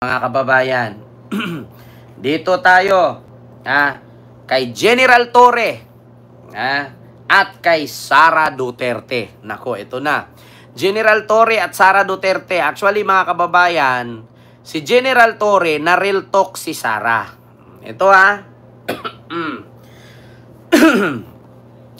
Mga kababayan, dito tayo kay General Torre at kay Sara Duterte. Nako, ito na. General Torre at Sara Duterte. Actually, mga kababayan, si General Torre na real talk si Sara. Ito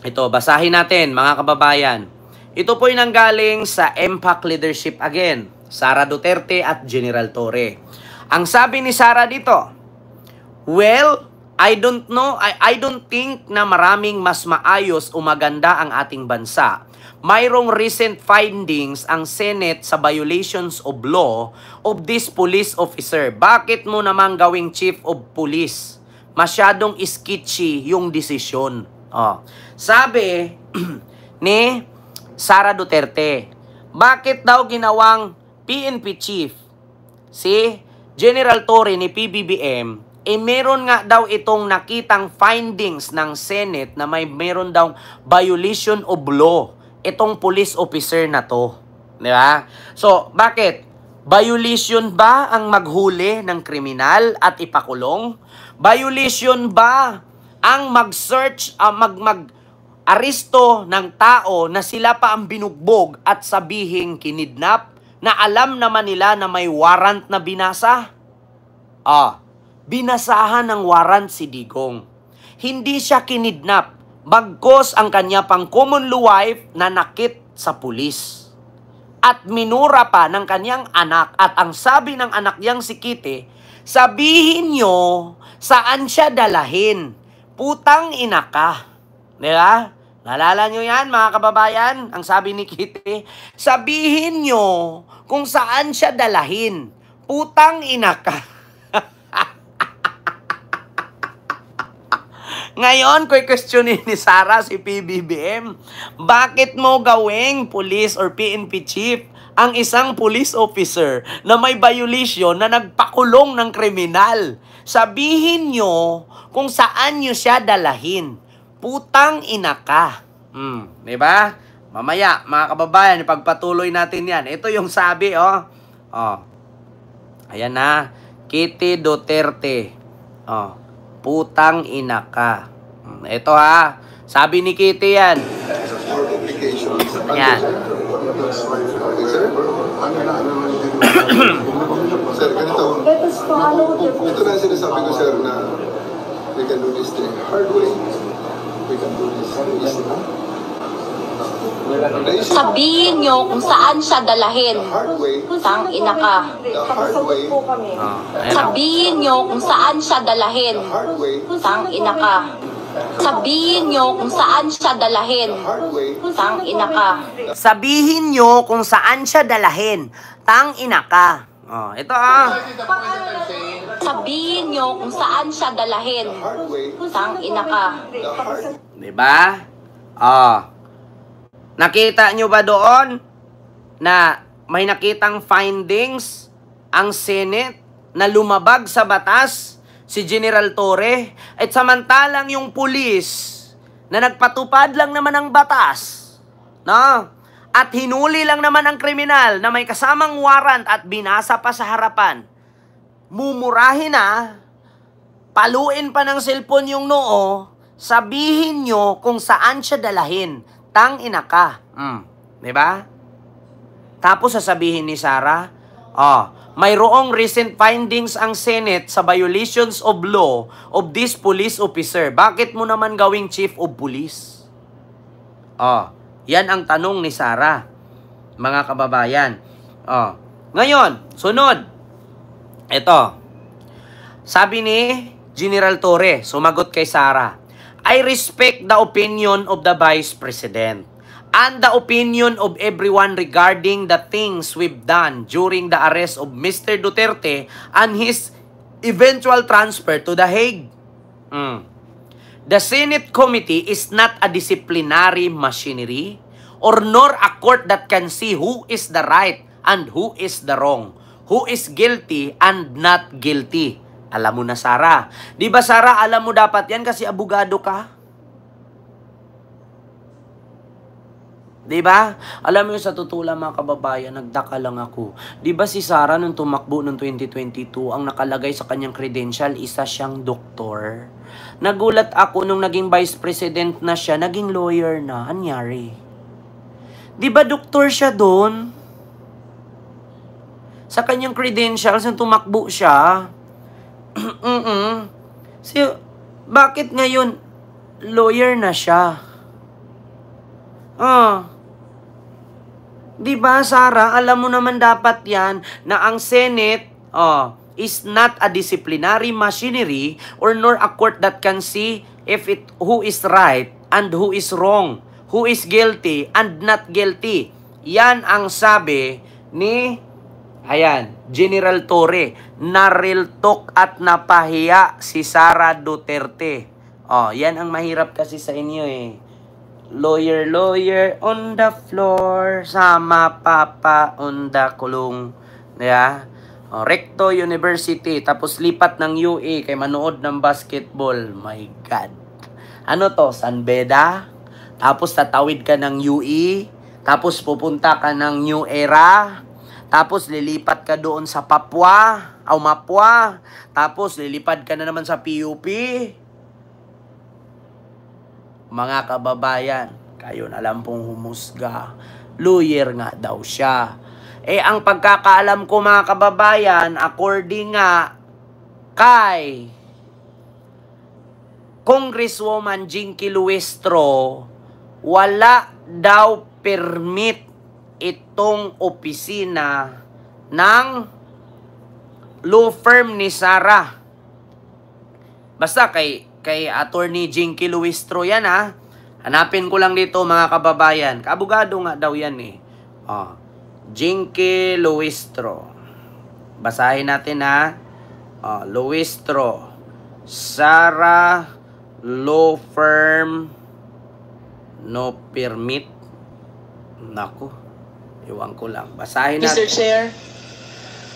Ito, basahin natin mga kababayan. Ito po'y nanggaling sa MPAC Leadership again. Sara Duterte at General Torre. Ang sabi ni Sara dito, well, I don't know, I don't think na maraming mas maayos o maganda ang ating bansa. Mayroong recent findings ang Senate sa violations of law of this police officer. Bakit mo naman gawing chief of police? Masyadong sketchy yung desisyon. Sabi ni Sara Duterte, bakit daw ginawang PNP chief si General Torre ni PBBM, meron nga daw itong nakitang findings ng Senate na meron daw violation of law itong police officer na to. Di ba? So, bakit? Violation ba ang maghuli ng kriminal at ipakulong? Violation ba ang mag-search, mag-aresto ng tao na sila pa ang binugbog at sabihing kinidnap? Na alam naman nila na may warrant na binasa? Binasahan ng warrant si Digong. Hindi siya kinidnap, bagkos ang kanya pang common law wife na nakit sa pulis. At minura pa ng kanyang anak, at ang sabi ng anak niyang si Kitty, sabihin nyo saan siya dalahin. Putang ina ka. Diba? Nalala nyo yan, mga kababayan? Ang sabi ni Kitty, sabihin nyo kung saan siya dalahin. Putang ina ka. Ngayon, questionin ni Sara si PBBM, bakit mo gawing police or PNP chief ang isang police officer na may violation na nagpakulong ng kriminal? Sabihin nyo kung saan nyo siya dalahin. Putang ina ka. Diba? Mamaya, mga kababayan, ipagpatuloy natin yan. Ito yung sabi, Ayan na. Kitty Duterte. Putang ina ka. Ito Sabi ni Kitty yan. Ayan. Sir, ganito. Ito na sinasabi ko, sir, na we can do this the hard way. We can do this easy. Sabihin nyo kung saan siya dalahin. Tang ina ka. Sabihin nyo kung saan siya dalahin. Tang ina ka. Sabihin nyo kung saan siya dalahin. Tang ina ka. Sabihin nyo kung saan siya dalahin. Tang ina ka. Ito Sabihin nyo kung saan siya dalahin. Tang ina ka. Diba? Nakita nyo ba doon na may nakitang findings ang Senate na lumabag sa batas si General Torre at samantalang yung pulis na nagpatupad lang naman ng batas, no? At hinuli lang naman ang kriminal na may kasamang warrant at binasa pa sa harapan. Mumurahin paluin pa ng cellphone yung noo, sabihin nyo kung saan siya dalahin. Tang ina ka. Diba? Tapos sasabihin ni Sara, mayroong recent findings ang Senate sa violations of law of this police officer. Bakit mo naman gawing chief of police? Yan ang tanong ni Sara, mga kababayan. Ngayon, sunod. Ito. Sabi ni General Torre, sumagot kay Sara, I respect the opinion of the Vice President and the opinion of everyone regarding the things we've done during the arrest of Mr. Duterte and his eventual transfer to The Hague. The Senate committee is not a disciplinary machinery or nor a court that can see who is the right and who is the wrong, who is guilty and not guilty. Alam mo na, Sara. Di ba, Sara, alam mo dapat yan kasi abogado ka? Diba? Alam mo yung sa tutula mga kababayan, nagdaka lang ako. Diba si Sara nung tumakbo noong 2022, ang nakalagay sa kanyang credential, isa siyang doktor. Nagulat ako nung naging vice president na siya, naging lawyer na. Anyari? Diba doktor siya doon? Sa kanyang credentials, nung tumakbo siya, bakit ngayon lawyer na siya? Diba, Sara? Alam mo naman dapat yan na ang Senate is not a disciplinary machinery or nor a court that can see if who is right and who is wrong, who is guilty and not guilty. Yan ang sabi ni General Torre. Nariltok at napahiya si Sara Duterte. Yan ang mahirap kasi sa inyo eh. Lawyer on the floor, sama papa on the kulong. Yeah? Recto University, tapos lipat ng UE kay manood ng basketball. My God. Ano to? San Beda? Tapos tatawid ka ng UE, tapos pupunta ka ng New Era, tapos lilipat ka doon sa Mapua, tapos lilipad ka na naman sa PUP. Mga kababayan, kayo na lang pong humusga. Lawyer nga daw siya. Ang pagkakaalam ko mga kababayan, according nga kay Congresswoman Jinky Luistro, wala daw permit itong opisina ng law firm ni Sara. Basta kay Attorney Jinky Luistro yan ha. Hanapin ko lang dito mga kababayan. Kaabogado nga daw yan eh. Jinky Luistro. Basahin natin ha. Luistro. Sara Law Firm. No permit. Naku. Iwan ko lang. Basahin natin. Mr. Chair,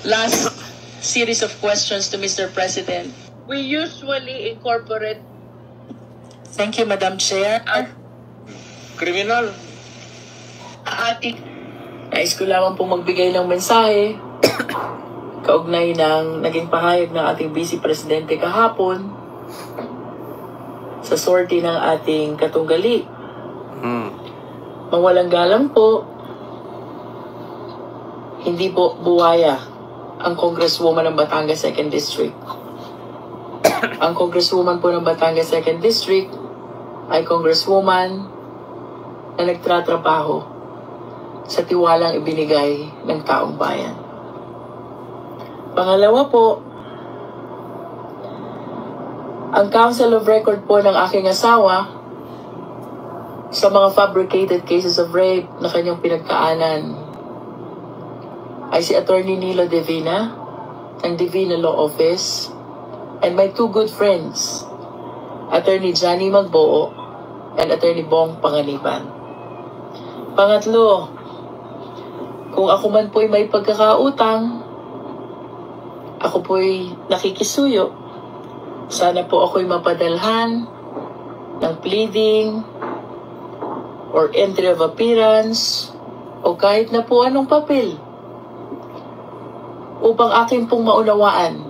last series of questions to Mr. President. We usually incorporate. Thank you, Madam Chair. Kriminal. Nais ko lamang pong magbigay ng mensahe kaugnay ng naging pahayag ng ating Vice Presidente kahapon sa sortie ng ating katunggali. Mawalang galang po, hindi po buwaya ang Congresswoman ng Batangas 2nd District. Ang Congresswoman po ng Batangas 2nd District ay Congresswoman na nagtratrabaho sa tiwalang ibinigay ng taong bayan. Pangalawa po, ang Council of Record po ng aking asawa sa mga fabricated cases of rape na kanyang pinagkaanan ay si Attorney Nilo Divina ng Divina Law Office and my two good friends, Attorney Johnny Magboo and Attorney Bong Panganiban. Pangatlo, kung ako man po'y may pagkakautang, ako po'y nakikisuyo, sana po ako'y mapadalhan ng pleading or entry of appearance o kahit na po anong papel upang akin pong maunawaan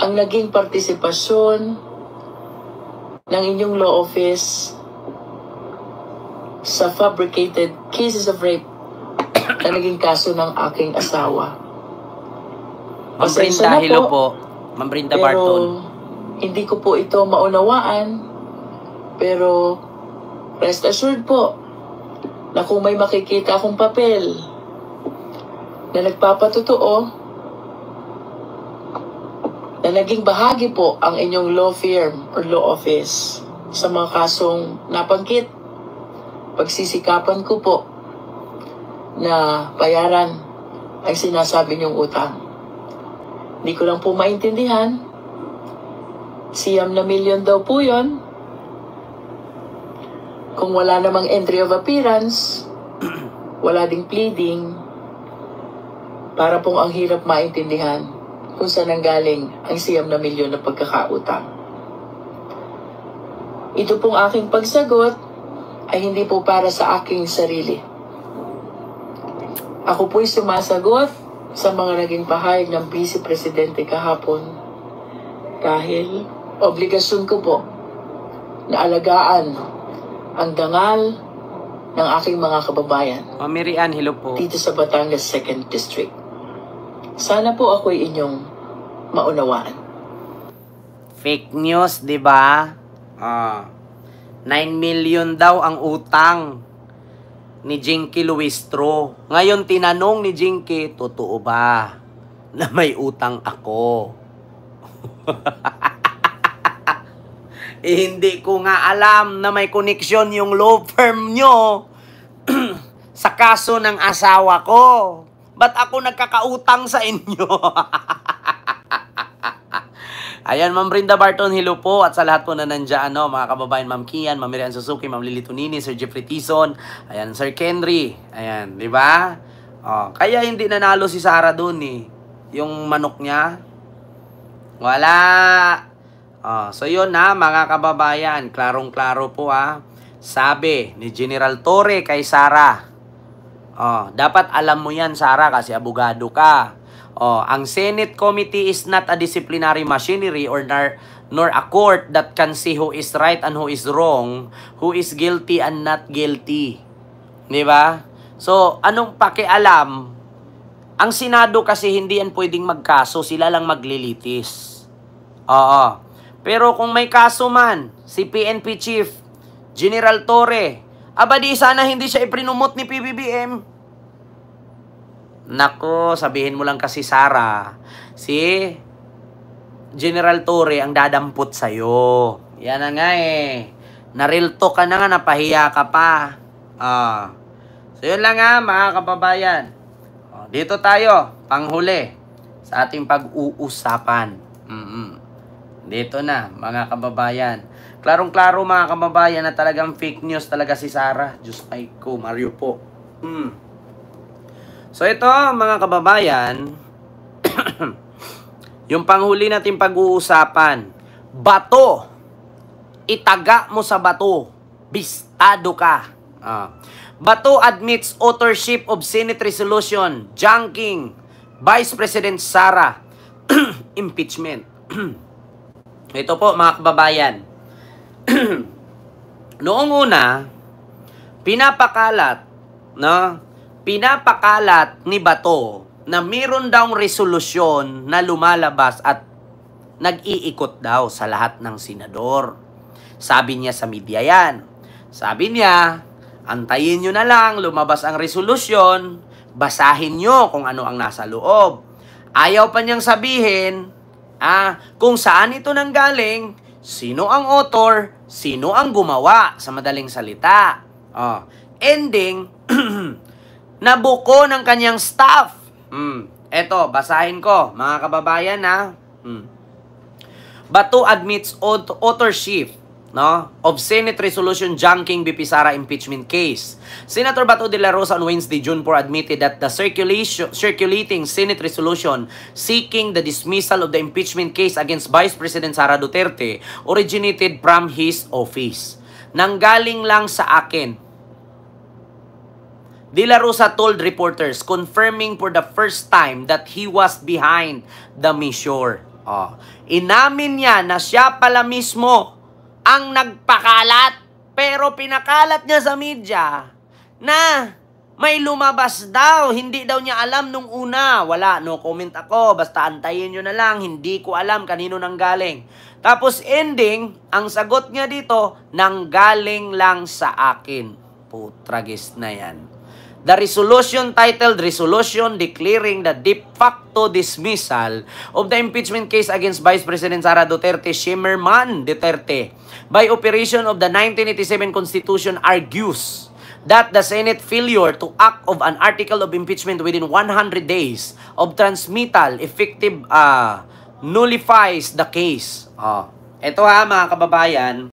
ang naging partisipasyon ng inyong law office sa fabricated cases of rape na naging kaso ng aking asawa. Ma'am Brinda, hello po. Ma'am Brinda Barton. Hindi ko po ito maunawaan, pero rest assured po na kung may makikita akong papel na nagpapatotoo na naging bahagi po ang inyong law firm or law office sa mga kasong nabanggit, pagsisikapan ko po na bayaran ang sinasabi niyong utang. Hindi ko lang po maintindihan, siyam na milyon daw po yun. Kung wala namang entry of appearance, wala ding pleading, para pong ang hirap maintindihan kung saan nanggaling ang siyam na milyon na pagkakautang. Ito pong aking pagsagot ay hindi po para sa aking sarili. Ako po'y sumasagot sa mga naging pahayag ng Vice Presidente kahapon dahil obligasyon ko po na alagaan ang dangal ng aking mga kababayan. Mirian, hello po. Dito sa Batangas 2nd District. Sana po ako'y inyong maunawaan. Fake news, di ba? 9 million daw ang utang ni Jinky Luistro. Ngayon, tinanong ni Jinky, totoo ba na may utang ako? Hindi ko nga alam na may koneksyon yung law firm nyo sa kaso ng asawa ko. Ba't ako nagkakautang sa inyo? Ayan, Ma'am Brenda Barton, hello po. At sa lahat po na nandiyan, mga kababayan, Ma'am Kian, Ma'am Miriam Suzuki, Ma'am Lily Tunini, Sir Jeffrey Tison, ayan, Sir Kenry, ayan, di ba? Kaya hindi nanalo si Sara dun yung manok niya. Wala. So yun mga kababayan, klarong-klaro po Sabi ni General Torre kay Sara, dapat alam mo yan, Sara, kasi abogado ka. Ang Senate Committee is not a disciplinary machinery nor a court that can see who is right and who is wrong, who is guilty and not guilty. Di ba? So, anong pakialam? Ang Senado kasi hindi yan pwedeng magkaso, sila lang maglilitis. Pero kung may kaso man, si PNP Chief, General Torre, di sana hindi siya iprinumot ni PBBM. Nako, sabihin mo lang kasi, Sara, si General Torre ang dadampot sa'yo. Yan na nga Narilto ka na nga, napahiya ka pa. So yun lang mga kababayan. Dito tayo, panghuli, sa ating pag-uusapan. Dito na, mga kababayan. Klarong-klaro mga kababayan na talagang fake news talaga si Sara. Diyos ay ko, Mario po. So ito mga kababayan, yung panghuli natin pag-uusapan, bato, itaga mo sa bato, bistado ka. Bato admits authorship of Senate resolution, junking Vice President Sara, impeachment. Ito po mga kababayan, noong una, pinapakalat ni Bato na mayroon daw resolusyon na lumalabas at nag-iikot daw sa lahat ng senador. Sabi niya sa media yan. Sabi niya, antayin nyo na lang, lumabas ang resolusyon, basahin nyo kung ano ang nasa loob. Ayaw pa niyang sabihin kung saan ito nanggaling, sino ang author, sino ang gumawa, sa madaling salita. Ending, nabuko ng kanyang staff. Eto, basahin ko, mga kababayan Bato admits authorship of Senate Resolution junking BP Sara impeachment case. Senator Bato de la Rosa on Wednesday, June 4, admitted that the circulating Senate resolution seeking the dismissal of the impeachment case against Vice President Sara Duterte originated from his office. Nanggaling lang sa akin. De la Rosa told reporters, confirming for the first time that he was behind the measure. Inamin niya na siya pala mismo ang nagpakalat, pero pinakalat niya sa media na may lumabas daw. Hindi daw niya alam nung una. Wala, no comment ako. Basta antayin nyo na lang. Hindi ko alam kanino nanggaling. Tapos ending, ang sagot niya dito, nanggaling lang sa akin. Putragis na yan. The resolution titled Resolution Declaring the De facto Dismissal of the Impeachment Case against Vice President Sara Duterte Shimmerman Duterte by operation of the 1987 Constitution argues that the Senate failure to act of an article of impeachment within 100 days of transmittal effective nullifies the case. Ito mga kababayan,